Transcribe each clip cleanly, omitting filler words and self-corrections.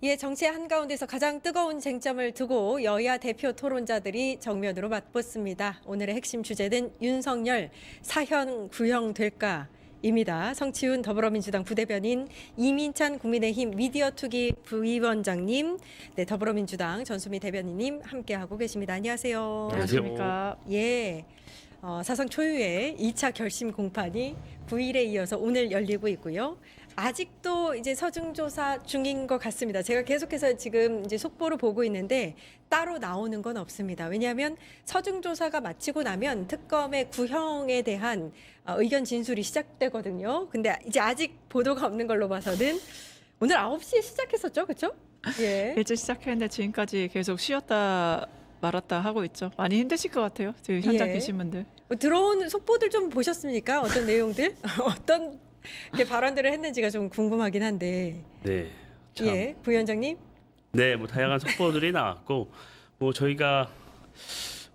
예, 정치의 한가운데서 가장 뜨거운 쟁점을 두고 여야 대표 토론자들이 정면으로 맞붙습니다. 오늘의 핵심 주제는 윤석열 사형 구형될까? 입니다. 성치훈 더불어민주당 부대변인, 이민찬 국민의힘 미디어투기 부위원장님, 네, 더불어민주당 전수미 대변인님 함께하고 계십니다. 안녕하세요. 안녕하십니까. 예, 사상 초유의 2차 결심 공판이 9일에 이어서 오늘 열리고 있고요. 아직도 이제 서중조사 중인 것 같습니다. 제가 계속해서 지금 이제 속보를 보고 있는데 따로 나오는 건 없습니다. 왜냐하면 서중조사가 마치고 나면 특검의 구형에 대한 의견 진술이 시작되거든요. 근데 이제 아직 보도가 없는 걸로 봐서는 오늘 9시에 시작했었죠, 그렇죠? 예. 일찍 시작했는데 지금까지 계속 쉬었다 말았다 하고 있죠. 많이 힘드실 것 같아요. 지금 현장 예. 계신 분들. 들어온 속보들 좀 보셨습니까? 어떤 내용들? 어떤 발언들을 했는지가 좀 궁금하긴 한데. 네. 참. 예, 부위원장님. 네, 뭐 다양한 속보들이 나왔고, 뭐 저희가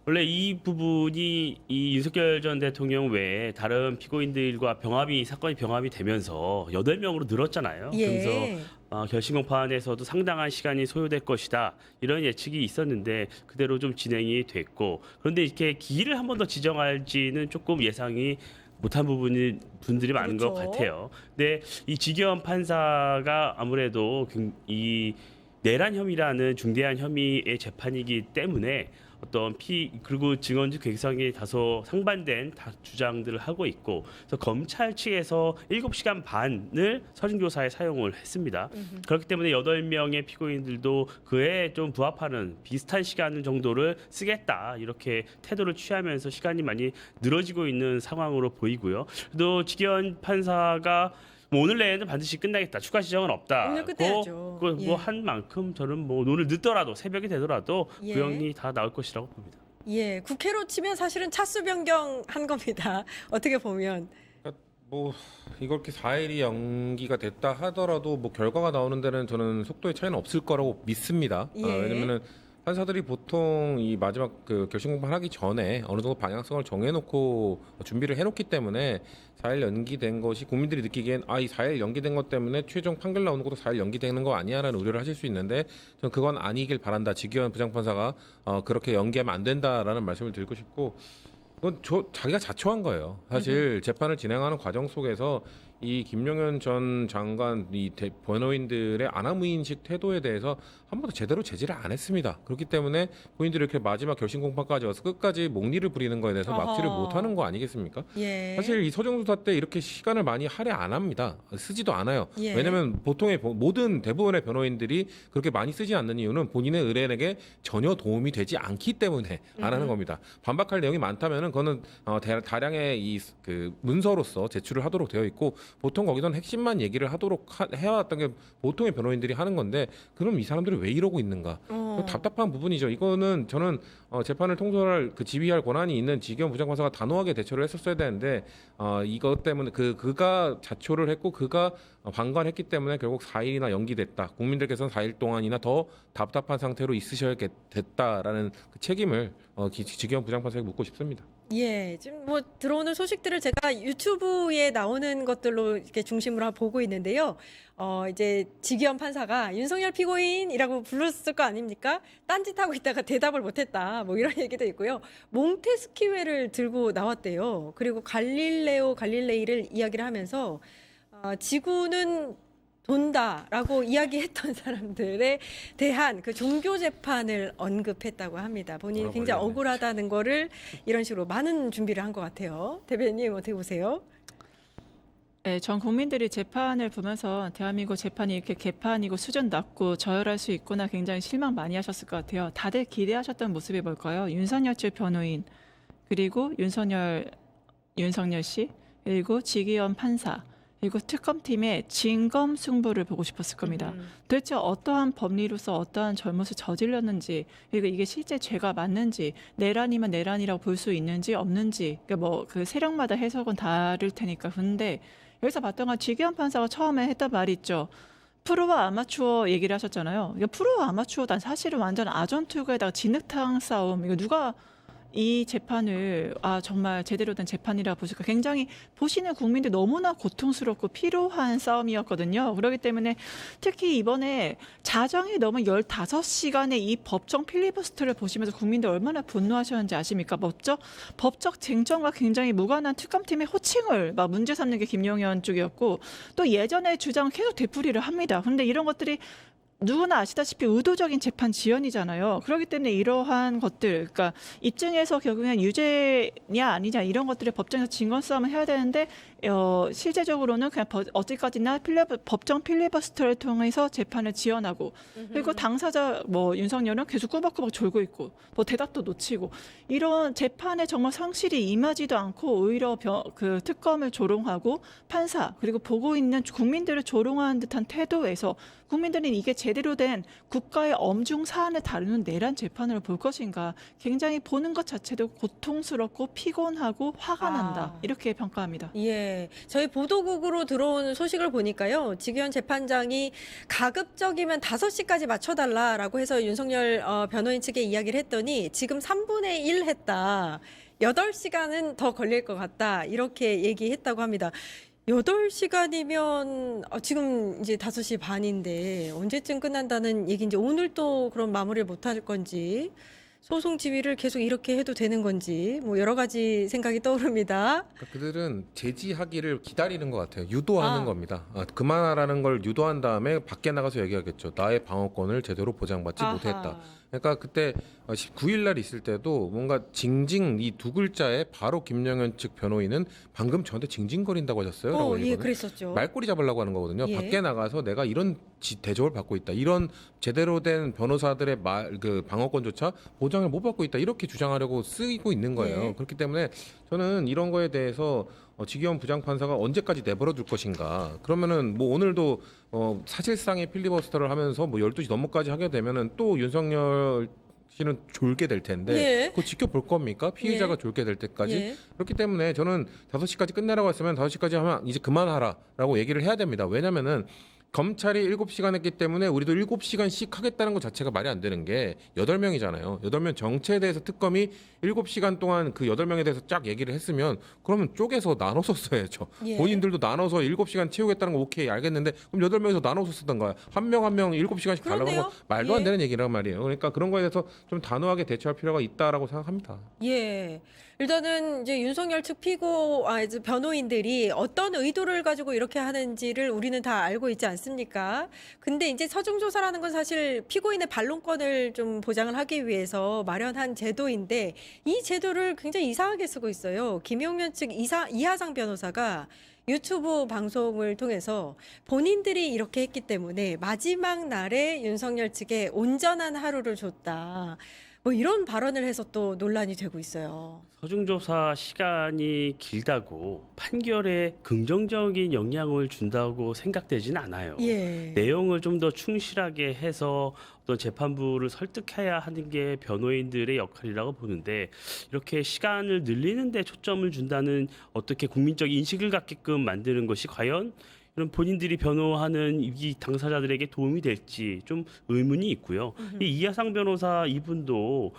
원래 이 부분이 이 윤석열 전 대통령 외에 다른 피고인들과 사건이 병합이 되면서 8명으로 늘었잖아요. 예. 그래서 결심 공판에서도 상당한 시간이 소요될 것이다, 이런 예측이 있었는데 그대로 좀 진행이 됐고, 그런데 이렇게 기일을 한 번 더 지정할지는 조금 예상이 못한 분들이 많은 그렇죠. 것 같아요. 근데 이 지기현 판사가 아무래도 이 내란 혐의라는 중대한 혐의의 재판이기 때문에 어떤 그리고 증언적 객상에 다소 상반된 주장들을 하고 있고, 그래서 검찰 측에서 7시간 반을 서중조사에 사용을 했습니다. 그렇기 때문에 8명의 피고인들도 그에 좀 부합하는 비슷한 시간 정도를 쓰겠다, 이렇게 태도를 취하면서 시간이 많이 늘어지고 있는 상황으로 보이고요. 또 지기현 판사가 뭐 오늘 내에는 반드시 끝나겠다, 추가 지정은 없다, 오늘 끝내야죠. 예. 뭐한 만큼 저는 뭐 오늘 늦더라도 새벽이 되더라도 예. 구형이 다 나올 것이라고 봅니다. 예, 국회로 치면 사실은 차수 변경한 겁니다. 어떻게 보면. 그러니까 뭐 이렇게 4일이 연기가 됐다 하더라도 뭐 결과가 나오는 데는 저는 속도의 차이는 없을 거라고 믿습니다. 예. 왜냐면은 판사들이 보통 이 마지막 그 결심 공판하기 전에 어느 정도 방향성을 정해놓고 준비를 해놓기 때문에 4일 연기된 것이 국민들이 느끼기엔 이 4일 연기된 것 때문에 최종 판결 나오는 것도 4일 연기되는 거 아니야라는 우려를 하실 수 있는데, 저는 그건 아니길 바란다. 지기현 부장판사가 그렇게 연기하면 안 된다라는 말씀을 드리고 싶고, 그건 자기가 자초한 거예요. 사실 재판을 진행하는 과정 속에서 이 김용현 전 장관 변호인들의 아나무인식 태도에 대해서 한 번도 제대로 제지를 안 했습니다. 그렇기 때문에 본인들이 이렇게 마지막 결심 공판까지 와서 끝까지 목리를 부리는 거에 대해서 막지를 어허. 못하는 거 아니겠습니까? 예. 사실 이 서정수사 때 이렇게 시간을 많이 할애 안 합니다. 쓰지도 않아요. 예. 왜냐하면 대부분의 변호인들이 그렇게 많이 쓰지 않는 이유는 본인의 의뢰인에게 전혀 도움이 되지 않기 때문에 안 하는 겁니다. 반박할 내용이 많다면은 그거는 다량의 그 문서로서 제출을 하도록 되어 있고, 보통 거기서는 핵심만 얘기를 하도록 해왔던 게 보통의 변호인들이 하는 건데, 그럼 이 사람들이 왜 이러고 있는가? 답답한 부분이죠. 이거는 저는 재판을 통솔할 지휘할 권한이 있는 지기현 부장판사가 단호하게 대처를 했었어야 되는데, 이것 때문에 그가 자초를 했고 그가 방관했기 때문에 결국 4일이나 연기됐다. 국민들께서는 4일 동안이나 더 답답한 상태로 있으셔야 됐다라는 그 책임을 지기현 부장판사에게 묻고 싶습니다. 예, 지금 뭐 들어오는 소식들을 제가 유튜브에 나오는 것들로 이렇게 중심으로 보고 있는데요. 이제 지기현 판사가 윤석열 피고인이라고 불렀을 거 아닙니까? 딴짓하고 있다가 대답을 못했다, 뭐 이런 얘기도 있고요. 몽테스키웨를 들고 나왔대요. 그리고 갈릴레이를 이야기를 하면서 지구는 돈다라고 이야기했던 사람들에 대한 그 종교 재판을 언급했다고 합니다. 본인이 굉장히 억울하다는 거를 이런 식으로 많은 준비를 한 것 같아요. 대변인님 어떻게 보세요? 네, 전 국민들이 재판을 보면서 대한민국 재판이 이렇게 개판이고 수준 낮고 저열할 수 있구나 굉장히 실망 많이 하셨을 것 같아요. 다들 기대하셨던 모습이 뭘까요? 윤석열 측 변호인, 그리고 윤석열 씨, 그리고 지기현 판사, 그리고 특검팀의 진검승부를 보고 싶었을 겁니다. 도대체 어떠한 법리로서 어떠한 잘못을 저질렀는지, 그리고 이게 실제 죄가 맞는지, 내란이면 내란이라고 볼 수 있는지 없는지, 그러니까 뭐 그 세력마다 해석은 다를 테니까. 근데 여기서 봤던 건 지기현 판사가 처음에 했던 말이 있죠. 프로와 아마추어 얘기를 하셨잖아요. 프로와 아마추어, 난 사실은 완전 아전투구에다가 진흙탕 싸움. 이거 누가 이 재판을 정말 제대로 된 재판이라 보실까 굉장히 보시는 국민들 너무나 고통스럽고 피로한 싸움이었거든요. 그렇기 때문에 특히 이번에 자정이 넘은 15시간의 이 법정 필리버스터를 보시면서 국민들 얼마나 분노하셨는지 아십니까? 법적 쟁점과 굉장히 무관한 특검팀의 호칭을 막 문제 삼는 게 김용현 쪽이었고 또 예전의 주장을 계속 되풀이를 합니다. 그런데 이런 것들이 누구나 아시다시피 의도적인 재판 지연이잖아요. 그렇기 때문에 이러한 것들, 그러니까 입증해서 결국엔 유죄냐 아니냐 이런 것들을 법정에서 증거 싸움을 해야 되는데 실제적으로는 그냥 어디까지나 법정 필리버스터를 통해서 재판을 지연하고 그리고 당사자 윤석열은 계속 꾸벅꾸벅 졸고 있고 대답도 놓치고 이런 재판에 정말 성실히 임하지도 않고 오히려 그 특검을 조롱하고 판사 그리고 보고 있는 국민들을 조롱하는 듯한 태도에서 국민들은 이게 제대로 된 국가의 엄중 사안을 다루는 내란 재판을 볼 것인가 굉장히 보는 것 자체도 고통스럽고 피곤하고 화가 난다 이렇게 평가합니다. 예, 저희 보도국으로 들어온 소식을 보니까요. 지기현 재판장이 가급적이면 5시까지 맞춰달라라고 해서 윤석열 변호인 측에 이야기를 했더니 지금 3분의 1 했다. 8시간은 더 걸릴 것 같다. 이렇게 얘기했다고 합니다. 8시간이면 지금 이제 5시 반인데 언제쯤 끝난다는 얘기인지 오늘 또 그런 마무리를 못할 건지 소송 지휘를 계속 이렇게 해도 되는 건지 여러 가지 생각이 떠오릅니다. 그러니까 그들은 제지하기를 기다리는 것 같아요. 유도하는 겁니다. 그만하라는 걸 유도한 다음에 밖에 나가서 얘기하겠죠. 나의 방어권을 제대로 보장받지 못했다. 그러니까 그때 19일 날 있을 때도 뭔가 징징 이 두 글자에 바로 김영현 측 변호인은 방금 저한테 징징거린다고 하셨어요. 라고 예, 그랬었죠. 말꼬리 잡으려고 하는 거거든요. 예. 밖에 나가서 내가 이런 대접을 받고 있다. 이런 제대로 된 변호사들의 그 방어권조차 보장을 못 받고 있다. 이렇게 주장하려고 쓰이고 있는 거예요. 예. 그렇기 때문에 저는 이런 거에 대해서 지기현 부장판사가 언제까지 내버려 둘 것인가. 그러면은 오늘도 사실상의 필리버스터를 하면서 12시 넘어까지 하게 되면은 또 윤석열 씨는 졸게 될 텐데 예. 그거 지켜볼 겁니까? 피의자가 예. 졸게 될 때까지. 예. 그렇기 때문에 저는 5시까지 끝내라고 했으면 5시까지 하면 이제 그만하라라고 얘기를 해야 됩니다. 왜냐면은 검찰이 7시간 했기 때문에 우리도 7시간씩 하겠다는 것 자체가 말이 안 되는 게 8명이잖아요. 8명 정체에 대해서 특검이 7시간 동안 그 8명에 대해서 쫙 얘기를 했으면 그러면 쪼개서 나눠서 써야죠. 예. 본인들도 나눠서 7시간 채우겠다는 거 오케이 알겠는데 그럼 8명이서 나눠서 쓰던 거야. 한 명 7시간씩 달라고 그러네요. 하면 말도 안 예. 되는 얘기란 말이에요. 그러니까 그런 거에 대해서 좀 단호하게 대처할 필요가 있다라고 생각합니다. 예. 일단은 이제 윤석열 측 이제 변호인들이 어떤 의도를 가지고 이렇게 하는지를 우리는 다 알고 있지 않습니까? 근데 이제 서중 조사라는 건 사실 피고인의 반론권을 좀 보장을 하기 위해서 마련한 제도인데 이 제도를 굉장히 이상하게 쓰고 있어요. 김용현 측 이하상 변호사가 유튜브 방송을 통해서 본인들이 이렇게 했기 때문에 마지막 날에 윤석열 측에 온전한 하루를 줬다. 이런 발언을 해서 또 논란이 되고 있어요. 서중조사 시간이 길다고 판결에 긍정적인 영향을 준다고 생각되지는 않아요. 예. 내용을 좀 더 충실하게 해서 어떤 재판부를 설득해야 하는 게 변호인들의 역할이라고 보는데 이렇게 시간을 늘리는 데 초점을 준다는 어떻게 국민적 인식을 갖게끔 만드는 것이 과연 이런 본인들이 변호하는 이 당사자들에게 도움이 될지 좀 의문이 있고요. 이 이하상 변호사 이분도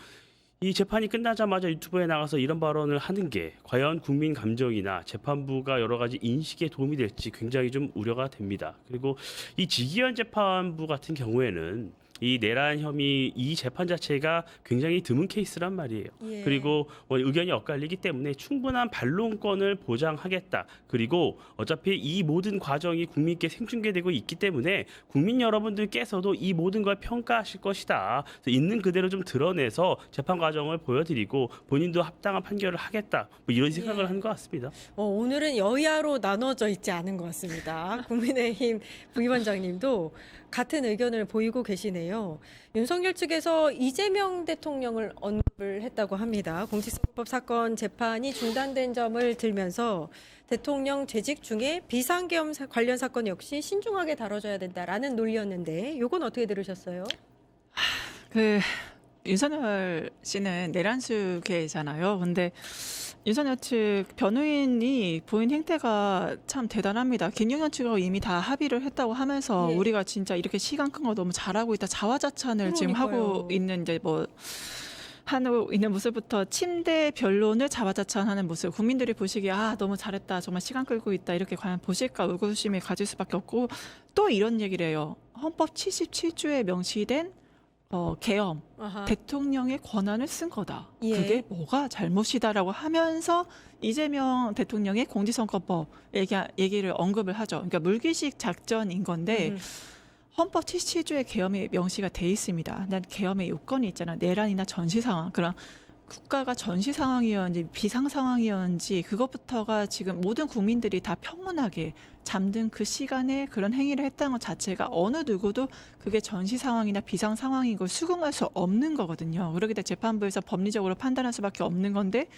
이 재판이 끝나자마자 유튜브에 나가서 이런 발언을 하는 게 과연 국민 감정이나 재판부가 여러 가지 인식에 도움이 될지 굉장히 좀 우려가 됩니다. 그리고 이 지기현 재판부 같은 경우에는 이 내란 혐의 이 재판 자체가 굉장히 드문 케이스란 말이에요. 예. 그리고 의견이 엇갈리기 때문에 충분한 반론권을 보장하겠다. 그리고 어차피 이 모든 과정이 국민께 생중계되고 있기 때문에 국민 여러분들께서도 이 모든 걸 평가하실 것이다. 그래서 있는 그대로 좀 드러내서 재판 과정을 보여드리고 본인도 합당한 판결을 하겠다. 이런 생각을 예. 하는 것 같습니다. 오늘은 여야로 나눠져 있지 않은 것 같습니다. 국민의힘 부위원장님도 같은 의견을 보이고 계시네요. 윤석열 측에서 이재명 대통령을 언급을 했다고 합니다. 공직선거법 사건 재판이 중단된 점을 들면서 대통령 재직 중에 비상계엄 관련 사건 역시 신중하게 다뤄져야 된다라는 논리였는데 이건 어떻게 들으셨어요? 윤석열 씨는 내란수계잖아요. 근데 윤석열 측 변호인이 보인 행태가 참 대단합니다. 김용현 측하고 이미 다 합의를 했다고 하면서 예. 우리가 진짜 이렇게 시간 큰 거 너무 잘하고 있다 자화자찬을 지금 그러니까요. 하고 있는 이제 하고 있는 모습부터 침대 변론을 자화자찬하는 모습, 국민들이 보시기에 너무 잘했다, 정말 시간 끌고 있다, 이렇게 과연 보실까 의구심이 가질 수밖에 없고, 또 이런 얘기를 해요. 헌법 77조에 명시된 계엄, 아하. 대통령의 권한을 쓴 거다. 예. 그게 뭐가 잘못이다라고 하면서 이재명 대통령의 공직선거법 얘기를 언급을 하죠. 그러니까 물귀식 작전인 건데 헌법 77조의 계엄이 명시가 돼 있습니다. 난 계엄의 요건이 있잖아. 내란이나 전시 상황. 그런 국가가 전시 상황이었는지 비상 상황이었는지 그것부터가 지금 모든 국민들이 다 평온하게 잠든 그 시간에 그런 행위를 했다는 것 자체가 어느 누구도 그게 전시 상황이나 비상 상황인 걸 수긍할 수 없는 거거든요. 그러기 때문에 재판부에서 법리적으로 판단할 수밖에 없는 건데,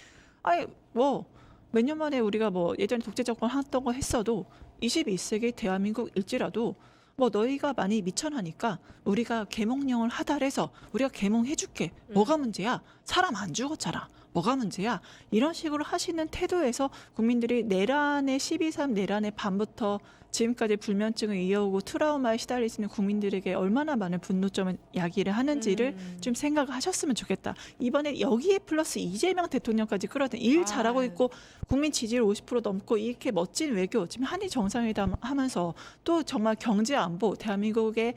몇 년 만에 우리가 예전에 독재 정권 했던 거 했어도 21세기 대한민국일지라도 너희가 많이 미천하니까 우리가 계몽령을 하달해서 우리가 계몽해줄게. 뭐가 문제야? 사람 안 죽었잖아. 뭐가 문제야? 이런 식으로 하시는 태도에서 국민들이 내란의 12.3 내란의 밤부터 지금까지 불면증을 이어오고 트라우마에 시달리시는 국민들에게 얼마나 많은 분노점을 야기를 하는지를 좀 생각을 하셨으면 좋겠다. 이번에 여기에 플러스 이재명 대통령까지 끌어든 일 잘하고 있고 국민 지지율 50% 넘고 이렇게 멋진 외교, 지금 한일 정상회담 하면서 또 정말 경제 안보, 대한민국의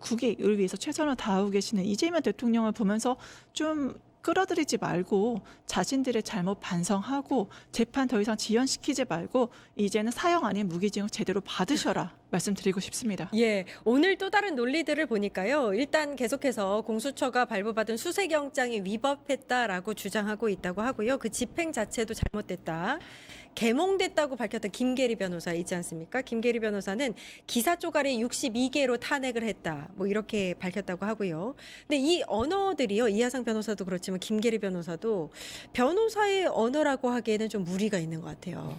국익을 위해서 최선을 다하고 계시는 이재명 대통령을 보면서 좀 끌어들이지 말고 자신들의 잘못 반성하고 재판 더 이상 지연시키지 말고 이제는 사형 아닌 무기징역 제대로 받으셔라 말씀드리고 싶습니다. 예, 오늘 또 다른 논리들을 보니까요. 일단 계속해서 공수처가 발부받은 수색영장이 위법했다라고 주장하고 있다고 하고요. 그 집행 자체도 잘못됐다. 개몽됐다고 밝혔던 김계리 변호사 있지 않습니까? 김계리 변호사는 기사 쪼가리 62개로 탄핵을 했다. 이렇게 밝혔다고 하고요. 근데 이 언어들이요. 이하상 변호사도 그렇지만 김계리 변호사도 변호사의 언어라고 하기에는 좀 무리가 있는 것 같아요.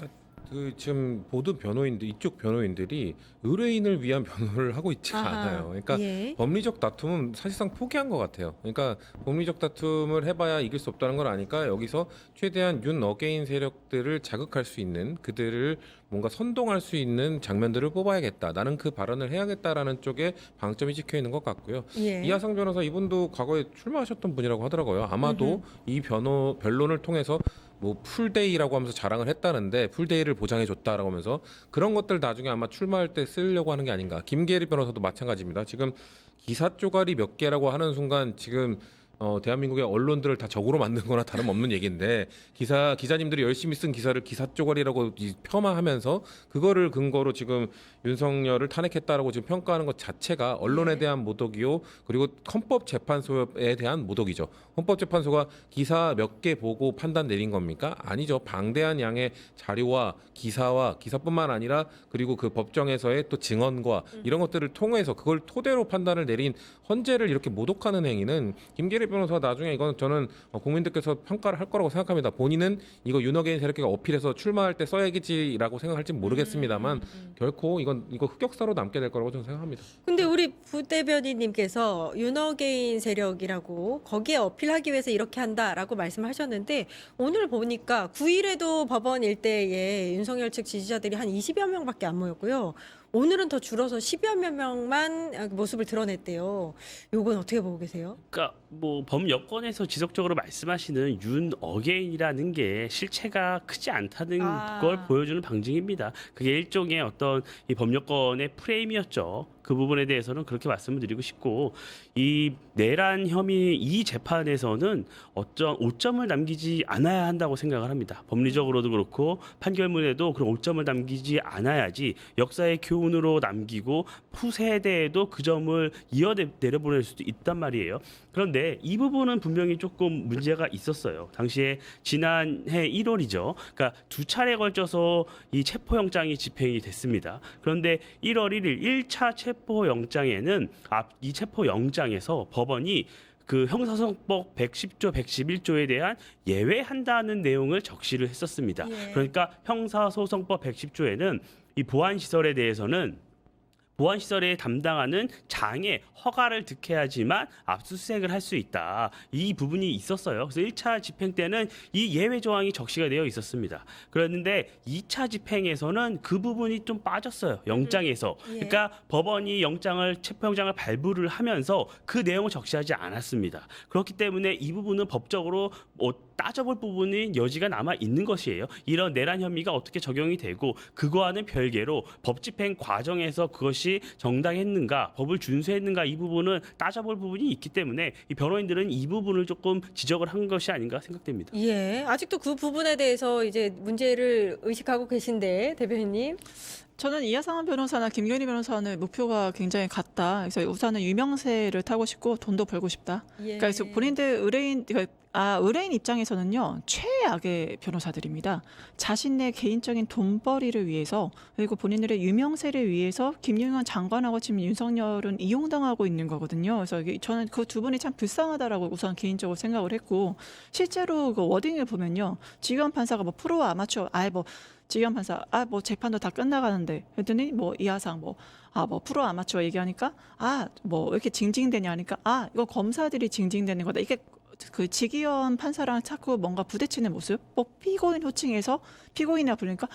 지금 모든 이쪽 변호인들이 의뢰인을 위한 변호를 하고 있지가 아하, 않아요. 그러니까 예. 법리적 다툼은 사실상 포기한 것 같아요. 그러니까 법리적 다툼을 해봐야 이길 수 없다는 걸 아니까 여기서 최대한 윤 어게인 세력들을 자극할 수 있는, 그들을 뭔가 선동할 수 있는 장면들을 뽑아야겠다. 나는 그 발언을 해야겠다라는 쪽에 방점이 찍혀 있는 것 같고요. 예. 이하상 변호사 이분도 과거에 출마하셨던 분이라고 하더라고요. 아마도 이 변론을 통해서 풀데이라고 하면서 자랑을 했다는데 풀데이를 보장해줬다라고 하면서 그런 것들 나중에 아마 출마할 때 쓰려고 하는 게 아닌가. 김계리 변호사도 마찬가지입니다. 지금 기사 쪼가리 몇 개라고 하는 순간 지금 대한민국의 언론들을 다 적으로 만든 거나 다름없는 얘기인데 기자님들이 열심히 쓴 기사를 기사 쪼가리라고 폄하하면서 그거를 근거로 지금 윤석열을 탄핵했다라고 지금 평가하는 것 자체가 언론에 대한 모독이요. 그리고 헌법재판소에 대한 모독이죠. 헌법재판소가 기사 몇 개 보고 판단 내린 겁니까? 아니죠. 방대한 양의 자료와 기사뿐만 아니라 그리고 그 법정에서의 또 증언과 이런 것들을 통해서 그걸 토대로 판단을 내린 헌재를 이렇게 모독하는 행위는 김계리 변호사 나중에 이건 저는 국민들께서 평가를 할 거라고 생각합니다. 본인은 이거 윤어게인 세력계가 어필해서 출마할 때 써야겠지라고 생각할지 모르겠습니다만 결코 이거 흑역사로 남게 될 거라고 저는 생각합니다. 근데 우리 부대변인님께서 윤어게인 세력이라고 거기에 어필하기 위해서 이렇게 한다라고 말씀하셨는데 오늘 보니까 9일에도 법원 일대에 윤석열 측 지지자들이 한 20여 명밖에 안 모였고요. 오늘은 더 줄어서 10여 명만 모습을 드러냈대요. 요건 어떻게 보고 계세요? 그러니까 법 여건에서 지속적으로 말씀하시는 윤 어게인이라는 게 실체가 크지 않다는 걸 보여주는 방증입니다. 그게 일종의 어떤 이 법 여건의 프레임이었죠. 그 부분에 대해서는 그렇게 말씀을 드리고 싶고 이 내란 혐의 이 재판에서는 어떤 오점을 남기지 않아야 한다고 생각을 합니다. 법리적으로도 그렇고 판결문에도 그런 오점을 남기지 않아야지 역사의 교훈으로 남기고 후세대에도 그 점을 내려보낼 수도 있단 말이에요. 그런데 이 부분은 분명히 조금 문제가 있었어요. 당시에 지난해 1월이죠. 그러니까 두 차례 걸쳐서 이 체포영장이 집행이 됐습니다. 그런데 1월 1일 1차 체포영장에는 이 체포영장에서 법원이 그 형사소송법 110조, 111조에 대한 예외한다는 내용을 적시를 했었습니다. 예. 그러니까 형사소송법 110조에는 이 보안시설에 대해서는 보안 시설에 담당하는 장의 허가를 득해야지만 압수수색을 할 수 있다. 이 부분이 있었어요. 그래서 1차 집행 때는 이 예외 조항이 적시가 되어 있었습니다. 그랬는데 2차 집행에서는 그 부분이 좀 빠졌어요. 영장에서. 예. 그러니까 법원이 체포영장을 발부를 하면서 그 내용을 적시하지 않았습니다. 그렇기 때문에 이 부분은 법적으로 따져볼 부분이 여지가 남아 있는 것이에요. 이런 내란 혐의가 어떻게 적용이 되고 그거와는 별개로 법 집행 과정에서 그것이 정당했는가, 법을 준수했는가 이 부분은 따져볼 부분이 있기 때문에 이 변호인들은 이 부분을 조금 지적을 한 것이 아닌가 생각됩니다. 예, 아직도 그 부분에 대해서 이제 문제를 의식하고 계신데 대변인님. 저는 이하상원 변호사나 김건희 변호사는 목표가 굉장히 같다. 그래서 우선은 유명세를 타고 싶고 돈도 벌고 싶다. 예. 그래서 본인들 의뢰인 입장에서는요, 최악의 변호사들입니다. 자신의 개인적인 돈벌이를 위해서, 그리고 본인들의 유명세를 위해서 김용현 장관하고 지금 윤석열은 이용당하고 있는 거거든요. 그래서 저는 그 두 분이 참 불쌍하다라고 우선 개인적으로 생각을 했고, 실제로 그 워딩을 보면요, 지휘관 판사가 뭐 프로와 아마추어, 지휘관 판사, 뭐 재판도 다 끝나가는데, 그랬더니 뭐 이하상 뭐 프로 아마추어 얘기하니까, 뭐 왜 이렇게 징징대냐 하니까, 이거 검사들이 징징대는 거다. 이게 그 지기현 판사랑 자꾸 뭔가 부대치는 모습, 뭐 피고인 호칭해서 피고인이라 부르니까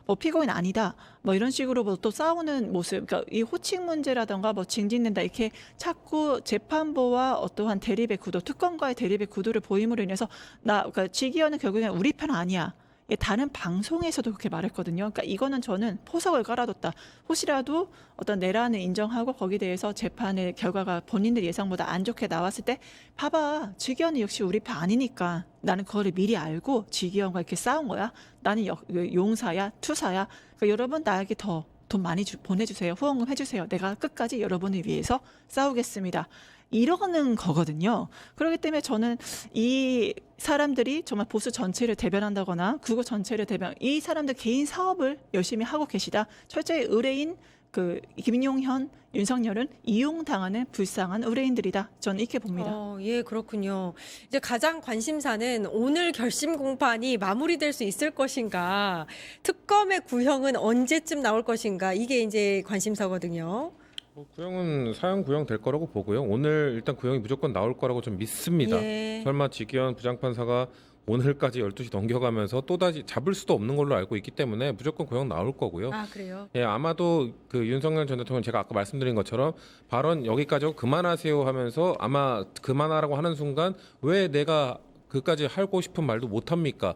뭐 피고인 아니다, 뭐 이런 식으로 뭐 또 싸우는 모습, 그러니까 이 호칭 문제라던가 뭐 징징댄다 이렇게 자꾸 재판부와 어떠한 대립의 구도, 특검과의 대립의 구도를 보임으로 인해서 그러니까 지기현은 결국엔 우리 편 아니야. 다른 방송에서도 그렇게 말했거든요. 그러니까 이거는 저는 포석을 깔아뒀다. 혹시라도 어떤 내란을 인정하고 거기에 대해서 재판의 결과가 본인들 예상보다 안 좋게 나왔을 때 봐봐, 지기현이 역시 우리 편 아니니까 나는 그거를 미리 알고 지기현과 이렇게 싸운 거야. 나는 용사야, 투사야. 그러니까 여러분 나에게 더 돈 많이 보내주세요. 후원금 해주세요. 내가 끝까지 여러분을 위해서 싸우겠습니다. 이러는 거거든요. 그렇기 때문에 저는 이 사람들이 정말 보수 전체를 대변한다거나 그거 전체를 이 사람들 개인 사업을 열심히 하고 계시다. 철저히 의뢰인 김용현, 윤석열은 이용당하는 불쌍한 의뢰인들이다. 저는 이렇게 봅니다. 예, 그렇군요. 이제 가장 관심사는 오늘 결심 공판이 마무리될 수 있을 것인가, 특검의 구형은 언제쯤 나올 것인가, 이게 이제 관심사거든요. 구형은 사형 구형 될 거라고 보고요. 오늘 일단 구형이 무조건 나올 거라고 좀 믿습니다. 예. 설마 지기현 부장판사가 오늘까지 12시 넘겨가면서 또다시 잡을 수도 없는 걸로 알고 있기 때문에 무조건 구형 나올 거고요. 그래요? 예, 아마도 그 윤석열 전 대통령 제가 아까 말씀드린 것처럼 발언 여기까지 하고 그만하세요 하면서 아마 그만하라고 하는 순간 왜 내가 그까지 하고 싶은 말도 못 합니까?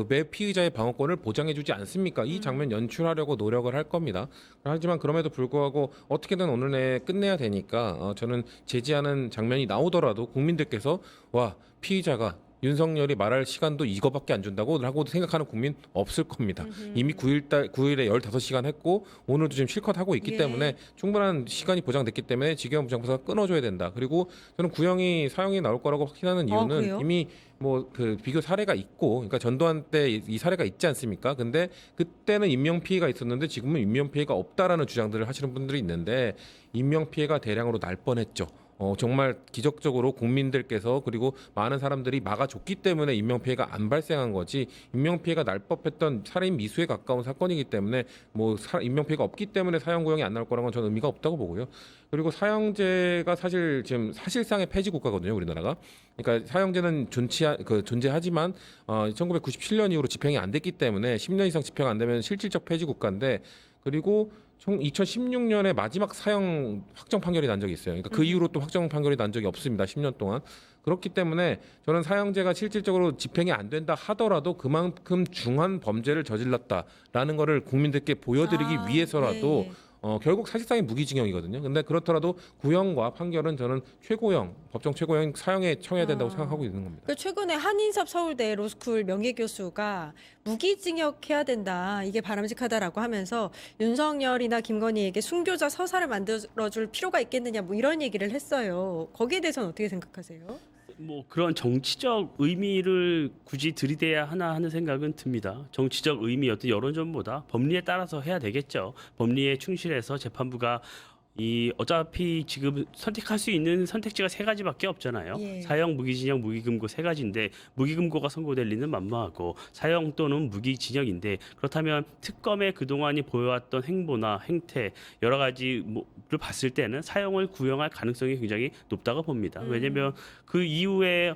매 피의자의 방어권을 보장해주지 않습니까? 이 장면 연출하려고 노력을 할 겁니다. 하지만 그럼에도 불구하고 어떻게든 오늘 내에 끝내야 되니까 저는 제지하는 장면이 나오더라도 국민들께서 와, 피의자가 윤석열이 말할 시간도 이거밖에 안 준다고 라고 생각하는 국민 없을 겁니다. 이미 9일에 15시간 했고 오늘도 지금 실컷 하고 있기 예. 때문에 충분한 시간이 보장됐기 때문에 지기현 부장판사가 끊어줘야 된다. 그리고 저는 구형이 사형이 나올 거라고 확신하는 이유는 그래요? 이미 뭐 그 비교 사례가 있고, 그러니까 전두환 때 이 사례가 있지 않습니까? 근데 그때는 인명 피해가 있었는데 지금은 인명 피해가 없다라는 주장들을 하시는 분들이 있는데 인명 피해가 대량으로 날 뻔했죠. 정말 기적적으로 국민들께서 그리고 많은 사람들이 막아줬기 때문에 인명피해가 안 발생한 거지, 인명피해가 날 법했던 살인 미수에 가까운 사건이기 때문에 뭐 인명피해가 없기 때문에 사형구형이 안 나올 거라는 건 저는 의미가 없다고 보고요. 그리고 사형제가 사실 지금 사실상의 폐지 국가거든요, 우리나라가. 그러니까 사형제는 존재하지만 1997년 이후로 집행이 안 됐기 때문에 10년 이상 집행 안 되면 실질적 폐지 국가인데, 그리고 2016년에 마지막 사형 확정 판결이 난 적이 있어요. 그러니까 그 이후로 또 확정 판결이 난 적이 없습니다. 10년 동안. 그렇기 때문에 저는 사형제가 실질적으로 집행이 안 된다 하더라도 그만큼 중한 범죄를 저질렀다라는 거를 국민들께 보여드리기 위해서라도 예. 결국 사실상의 무기징역이거든요. 근데 그렇더라도 구형과 판결은 저는 최고형, 법정 최고형 사형에 청해야 된다고 생각하고 있는 겁니다. 최근에 한인섭 서울대 로스쿨 명예교수가 무기징역해야 된다, 이게 바람직하다라고 하면서 윤석열이나 김건희에게 순교자 서사를 만들어줄 필요가 있겠느냐, 뭐 이런 얘기를 했어요. 거기에 대해서는 어떻게 생각하세요? 뭐 그런 정치적 의미를 굳이 들이대야 하나 하는 생각은 듭니다. 정치적 의미 어떤 여론전보다 법리에 따라서 해야 되겠죠. 법리에 충실해서 재판부가 어차피 지금 선택할 수 있는 선택지가 세 가지밖에 없잖아요. 예. 사형, 무기징역, 무기금고 세 가지인데 무기금고가 선고될 리는 만무하고 사형 또는 무기징역인데 그렇다면 특검에 그동안이 보여왔던 행보나 행태 여러 가지를 봤을 때는 사형을 구형할 가능성이 굉장히 높다고 봅니다. 왜냐하면 그 이후에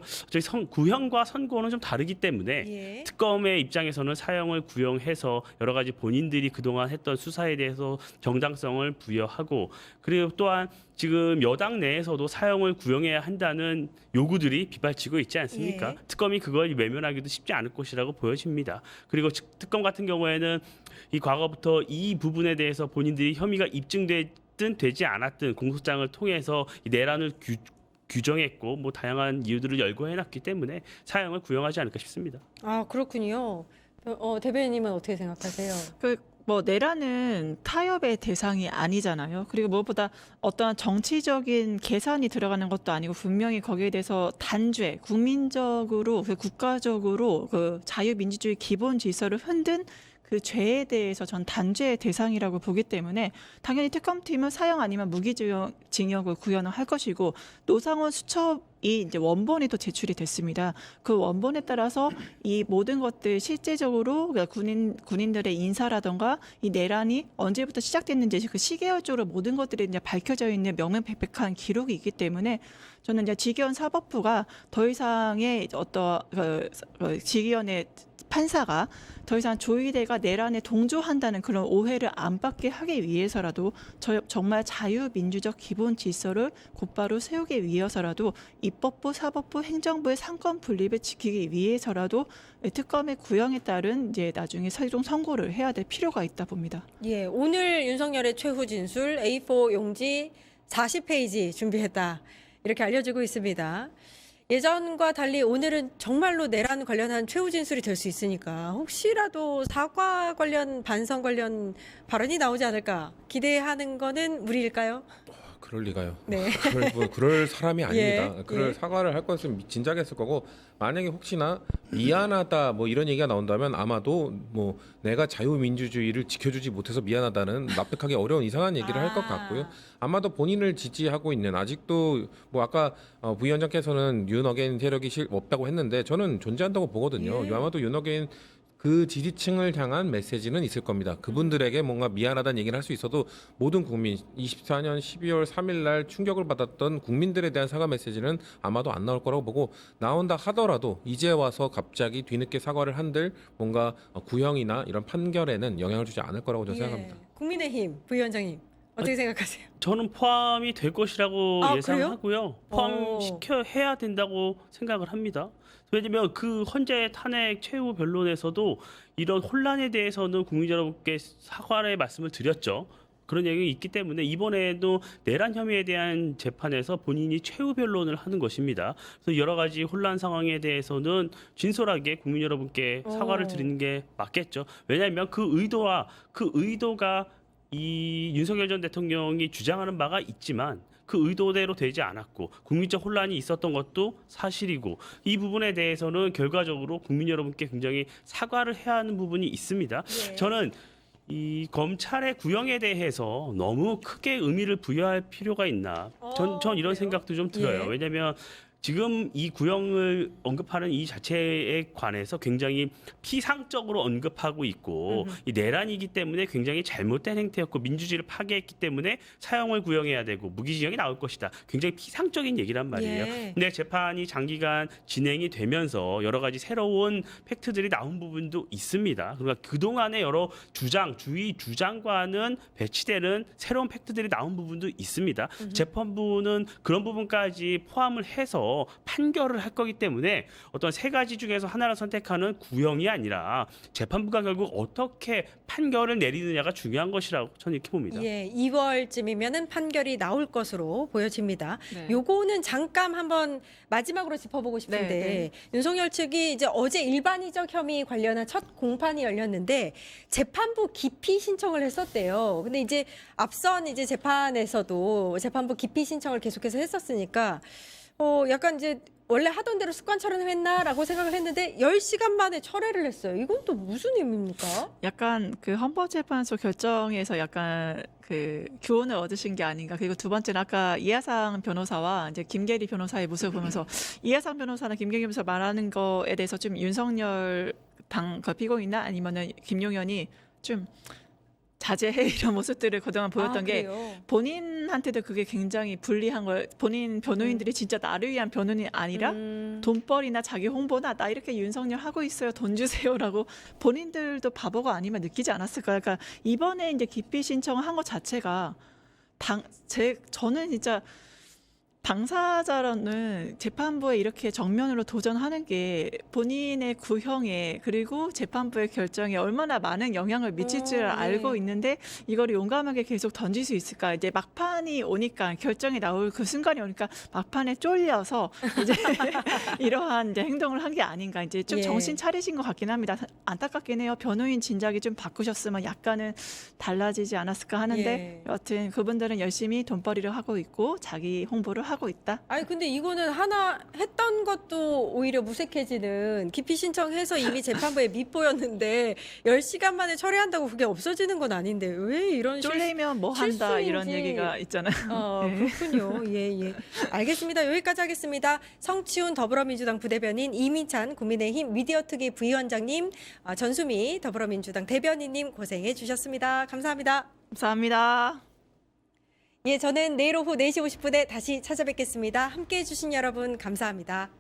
구형과 선고는 좀 다르기 때문에 예. 특검의 입장에서는 사형을 구형해서 여러 가지 본인들이 그동안 했던 수사에 대해서 정당성을 부여하고 그리고 또한 지금 여당 내에서도 사형을 구형해야 한다는 요구들이 빗발치고 있지 않습니까? 예. 특검이 그걸 외면하기도 쉽지 않을 것이라고 보여집니다. 그리고 특검 같은 경우에는 이 과거부터 이 부분에 대해서 본인들이 혐의가 입증됐든 되지 않았든 공소장을 통해서 이 내란을 규정했고 뭐 다양한 이유들을 열거해놨기 때문에 사형을 구형하지 않을까 싶습니다. 아, 그렇군요. 대변인님은 어떻게 생각하세요? 뭐 내란은 타협의 대상이 아니잖아요. 그리고 무엇보다 어떠한 정치적인 계산이 들어가는 것도 아니고 분명히 거기에 대해서 단죄, 국민적으로 국가적으로 그 자유민주주의 기본 질서를 흔든 그 죄에 대해서 전 단죄의 대상이라고 보기 때문에 당연히 특검팀은 사형 아니면 무기징역을 구형을 할 것이고 노상원 수첩이 이제 원본이 또 제출이 됐습니다. 그 원본에 따라서 이 모든 것들 실제적으로 군인들의 인사라던가 이 내란이 언제부터 시작됐는지 그 시계열적으로 모든 것들이 이제 밝혀져 있는 명명백백한 기록이 있기 때문에 저는 이제 직위원 사법부가 더 이상의 어떤 직위원의 판사가 더 이상 조희대가 내란에 동조한다는 그런 오해를 안 받게 하기 위해서라도 정말 자유민주적 기본 질서를 곧바로 세우기 위해서라도 입법부, 사법부, 행정부의 상권 분립을 지키기 위해서라도 특검의 구형에 따른 이제 나중에 최종 선고를 해야 될 필요가 있다 봅니다. 예, 오늘 윤석열의 최후 진술 A4 용지 40페이지 준비했다. 이렇게 알려지고 있습니다. 예전과 달리 오늘은 정말로 내란 관련한 최후 진술이 될 수 있으니까 혹시라도 사과 관련 반성 관련 발언이 나오지 않을까 기대하는 거는 무리일까요? 그럴 리가요. 네. 그럴 사람이 아닙니다. 예, 그럴 예. 사과를 할 것은 진작에 했을 거고 만약에 혹시나 미안하다 뭐 이런 얘기가 나온다면 아마도 뭐 내가 자유민주주의를 지켜주지 못해서 미안하다는 납득하기 어려운 이상한 얘기를 할 것 같고요. 아마도 본인을 지지하고 있는 아직도 뭐 아까 부위원장께서는 윤어게인 세력이 없다고 했는데 저는 존재한다고 보거든요. 예. 아마도 윤어게인 그 지지층을 향한 메시지는 있을 겁니다. 그분들에게 뭔가 미안하다는 얘기를 할 수 있어도 모든 국민 24년 12월 3일 날 충격을 받았던 국민들에 대한 사과 메시지는 아마도 안 나올 거라고 보고 나온다 하더라도 이제 와서 갑자기 뒤늦게 사과를 한들 뭔가 구형이나 이런 판결에는 영향을 주지 않을 거라고 저는 생각합니다. 국민의힘 부위원장님 어떻게 생각하세요? 저는 포함이 될 것이라고 아, 예상하고요. 해야 된다고 생각을 합니다. 왜냐하면 그 헌재 탄핵 최후 변론에서도 이런 혼란에 대해서는 국민 여러분께 사과의 말씀을 드렸죠. 그런 얘기가 있기 때문에 이번에도 내란 혐의에 대한 재판에서 본인이 최후 변론을 하는 것입니다. 그래서 여러 가지 혼란 상황에 대해서는 진솔하게 국민 여러분께 사과를 드리는 게 맞겠죠. 왜냐하면 그 의도가 이 윤석열 전 대통령이 주장하는 바가 있지만 그 의도대로 되지 않았고 국민적 혼란이 있었던 것도 사실이고 이 부분에 대해서는 결과적으로 국민 여러분께 굉장히 사과를 해야 하는 부분이 있습니다. 예. 저는 이 검찰의 구형에 대해서 너무 크게 의미를 부여할 필요가 있나? 전 이런 그래요? 생각도 좀 들어요. 예. 왜냐하면 지금 이 구형을 언급하는 이 자체에 관해서 굉장히 피상적으로 언급하고 있고 이 내란이기 때문에 굉장히 잘못된 행태였고 민주주의를 파괴했기 때문에 사형을 구형해야 되고 무기징역이 나올 것이다. 굉장히 피상적인 얘기란 말이에요. 예. 근데 재판이 장기간 진행이 되면서 여러 가지 새로운 팩트들이 나온 부분도 있습니다. 그러니까 그동안의 여러 주의 주장과는 배치되는 새로운 팩트들이 나온 부분도 있습니다. 재판부는 그런 부분까지 포함을 해서 판결을 할 거기 때문에 어떤 세 가지 중에서 하나를 선택하는 구형이 아니라 재판부가 결국 어떻게 판결을 내리느냐가 중요한 것이라고 저는 이렇게 봅니다. 예, 2월쯤이면은 판결이 나올 것으로 보여집니다. 네. 요거는 잠깐 한번 마지막으로 짚어보고 싶은데 네. 윤석열 측이 이제 어제 일반이적 혐의 관련한 첫 공판이 열렸는데 재판부 기피 신청을 했었대요. 근데 이제 앞선 이제 재판에서도 재판부 기피 신청을 계속해서 했었으니까 약간 이제 원래 하던 대로 습관처럼 했나라고 생각을 했는데 10시간 만에 철회를 했어요. 이건 또 무슨 의미입니까? 약간 그 헌법재판소 결정에서 약간 그 교훈을 얻으신 게 아닌가. 그리고 두 번째는 아까 이하상 변호사와 이제 김계리 변호사의 모습을 보면서 이하상 변호사나 김계리 변호사 말하는 거에 대해서 좀 윤석열 그 피고인이나 아니면은 김용현이 좀 자제해 이런 모습들을 그동안 보였던 게 그래요? 본인한테도 그게 굉장히 불리한 걸 본인 변호인들이 진짜 나를 위한 변호인이 아니라 돈벌이나 자기 홍보나 나 이렇게 윤석열 하고 있어요 돈 주세요라고 본인들도 바보가 아니면 느끼지 않았을까요? 그러니까 이번에 이제 기피 신청을 한 것 자체가 저는 진짜 당사자로는 재판부에 이렇게 정면으로 도전하는 게 본인의 구형에 그리고 재판부의 결정에 얼마나 많은 영향을 미칠 줄 네. 알고 있는데 이걸 용감하게 계속 던질 수 있을까? 이제 막판이 오니까 결정이 나올 그 순간이 오니까 막판에 쫄려서 이제 이러한 이제 행동을 한 게 아닌가 이제 좀 예. 정신 차리신 것 같긴 합니다. 안타깝긴 해요. 변호인 진작에 좀 바꾸셨으면 약간은 달라지지 않았을까 하는데 예. 여하튼 그분들은 열심히 돈벌이를 하고 있고 자기 홍보를 하고 있다. 아니 근데 이거는 하나 했던 것도 오히려 무색해지는 기피 신청해서 이미 재판부에 밉보였는데 10시간 만에 처리한다고 그게 없어지는 건 아닌데 왜 이런 쫄리면 뭐 한다 이런 실수인지. 얘기가 있잖아요. 네. 그렇군요. 예. 알겠습니다. 여기까지 하겠습니다. 성치훈 더불어민주당 부대변인, 이민찬 국민의힘 미디어특위 부위원장님, 전수미 더불어민주당 대변인님 고생해 주셨습니다. 감사합니다. 감사합니다. 예, 저는 내일 오후 4시 50분에 다시 찾아뵙겠습니다. 함께해 주신 여러분 감사합니다.